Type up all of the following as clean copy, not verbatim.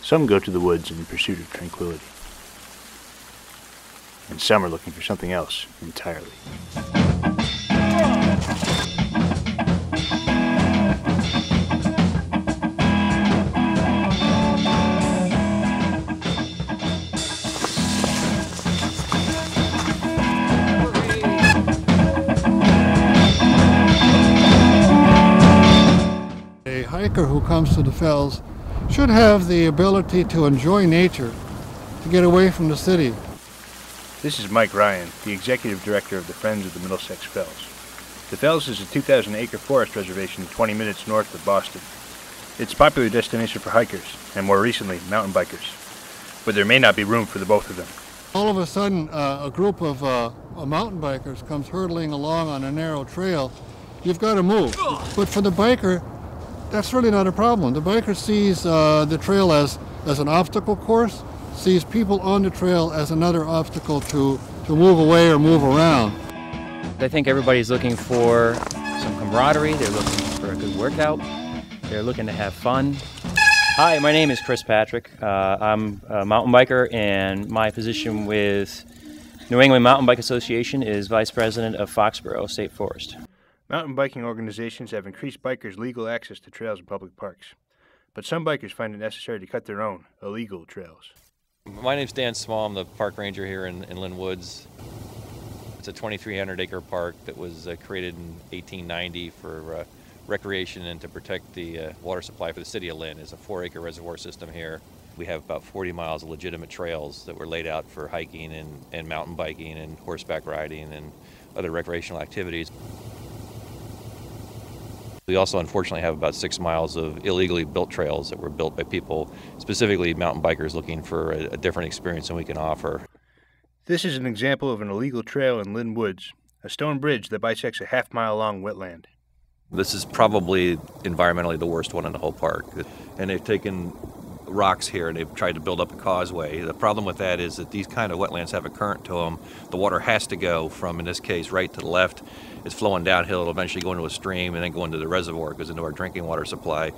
Some go to the woods in pursuit of tranquility, and some are looking for something else entirely. A hiker who comes to the fells should have the ability to enjoy nature, to get away from the city. This is Mike Ryan, the executive director of the Friends of the Middlesex Fells. The Fells is a 2,000-acre forest reservation 20 minutes north of Boston. It's a popular destination for hikers, and more recently, mountain bikers. But there may not be room for the both of them. All of a sudden, a group of mountain bikers comes hurtling along on a narrow trail. You've got to move. But for the biker, that's really not a problem. The biker sees the trail as an obstacle course, sees people on the trail as another obstacle to move away or move around. I think everybody's looking for some camaraderie, they're looking for a good workout, they're looking to have fun. Hi, my name is Chris Patrick. I'm a mountain biker, and my position with New England Mountain Bike Association is Vice President of Foxborough State Forest. Mountain biking organizations have increased bikers' legal access to trails and public parks, but some bikers find it necessary to cut their own illegal trails. My name's Dan Small. I'm the park ranger here in Lynn Woods. It's a 2,300-acre park that was created in 1890 for recreation and to protect the water supply for the city of Lynn. It's a 4-acre reservoir system here. We have about 40 miles of legitimate trails that were laid out for hiking and mountain biking and horseback riding and other recreational activities. We also unfortunately have about 6 miles of illegally built trails that were built by people, specifically mountain bikers looking for a different experience than we can offer. This is an example of an illegal trail in Lynn Woods, a stone bridge that bisects a half-mile-long wetland. This is probably environmentally the worst one in the whole park. And they've taken rocks here and they've tried to build up a causeway. The problem with that is that these kind of wetlands have a current to them. The water has to go from, in this case, right to the left. It's flowing downhill. It'll eventually go into a stream and then go into the reservoir. It goes into our drinking water supply.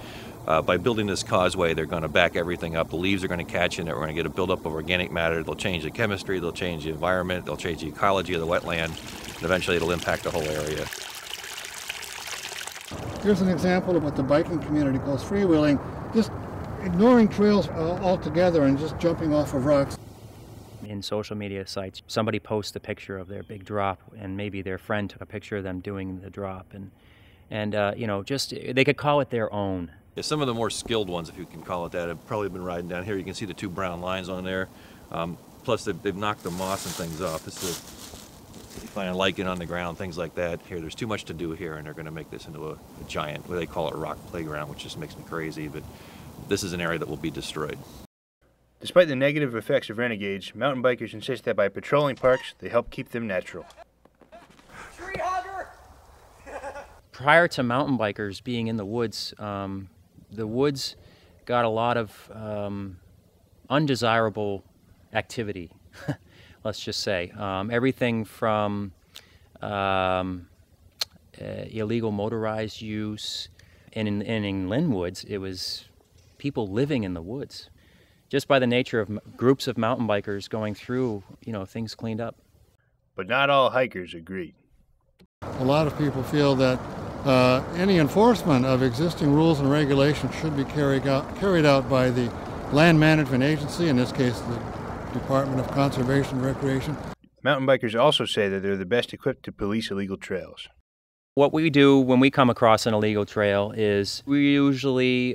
By building this causeway, they're going to back everything up. The leaves are going to catch in it. We're going to get a buildup of organic matter. They'll change the chemistry. They'll change the environment. They'll change the ecology of the wetland. And eventually it'll impact the whole area. Here's an example of what the biking community calls freewheeling, just ignoring trails altogether and just jumping off of rocks. In social media sites, somebody posts a picture of their big drop, and maybe their friend took a picture of them doing the drop, and just they could call it their own. Yeah, some of the more skilled ones, if you can call it that, have probably been riding down here. You can see the 2 brown lines on there. Plus, they've knocked the moss and things off. You find lichen on the ground, things like that. Here, there's too much to do here, and they're going to make this into a giant, what they call it, rock playground, which just makes me crazy. But this is an area that will be destroyed. Despite the negative effects of renegades, mountain bikers insist that by patrolling parks, they help keep them natural. Tree hugger! Prior to mountain bikers being in the woods got a lot of undesirable activity, let's just say. Everything from illegal motorized use, and in Lynn Woods, it was people living in the woods. Just by the nature of groups of mountain bikers going through, things cleaned up. But not all hikers agree. A lot of people feel that any enforcement of existing rules and regulations should be carried out by the Land Management Agency, in this case the Department of Conservation and Recreation. Mountain bikers also say that they're the best equipped to police illegal trails. What we do when we come across an illegal trail is we usually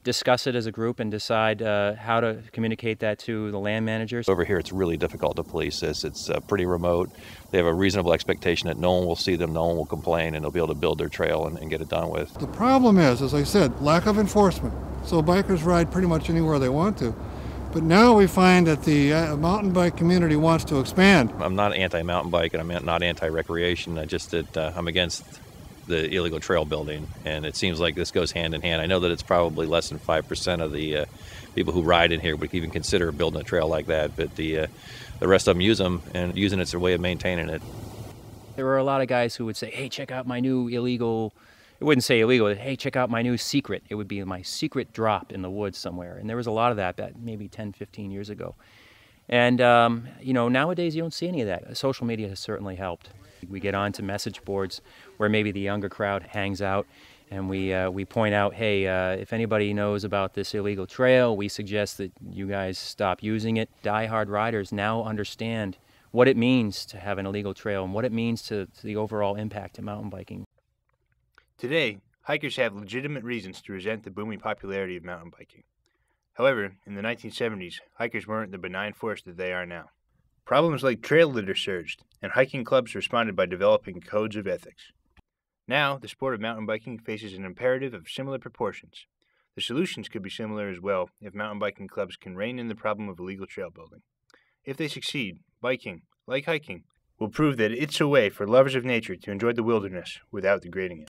discuss it as a group and decide how to communicate that to the land managers. Over here, it's really difficult to police this. It's pretty remote. They have a reasonable expectation that no one will see them, no one will complain, and they'll be able to build their trail and get it done with. The problem is, as I said, lack of enforcement. So bikers ride pretty much anywhere they want to. But now we find that the mountain bike community wants to expand. I'm not anti-mountain bike and I'm not anti-recreation. I'm against the illegal trail building, and it seems like this goes hand in hand. I know that it's probably less than 5% of the people who ride in here would even consider building a trail like that, but the rest of them use them, and using it's their way of maintaining it. There were a lot of guys who would say, hey, check out my new illegal it wouldn't say illegal. Hey, check out my new secret. It would be my secret drop in the woods somewhere. And there was a lot of that maybe 10, 15 years ago. And, you know, nowadays you don't see any of that. Social media has certainly helped. We get onto message boards where maybe the younger crowd hangs out, and we point out, hey, if anybody knows about this illegal trail, we suggest that you guys stop using it. Die-hard riders now understand what it means to have an illegal trail and what it means to the overall impact to mountain biking. Today, hikers have legitimate reasons to resent the booming popularity of mountain biking. However, in the 1970s, hikers weren't the benign force that they are now. Problems like trail litter surged, and hiking clubs responded by developing codes of ethics. Now, the sport of mountain biking faces an imperative of similar proportions. The solutions could be similar as well if mountain biking clubs can rein in the problem of illegal trail building. If they succeed, biking, like hiking, will prove that it's a way for lovers of nature to enjoy the wilderness without degrading it.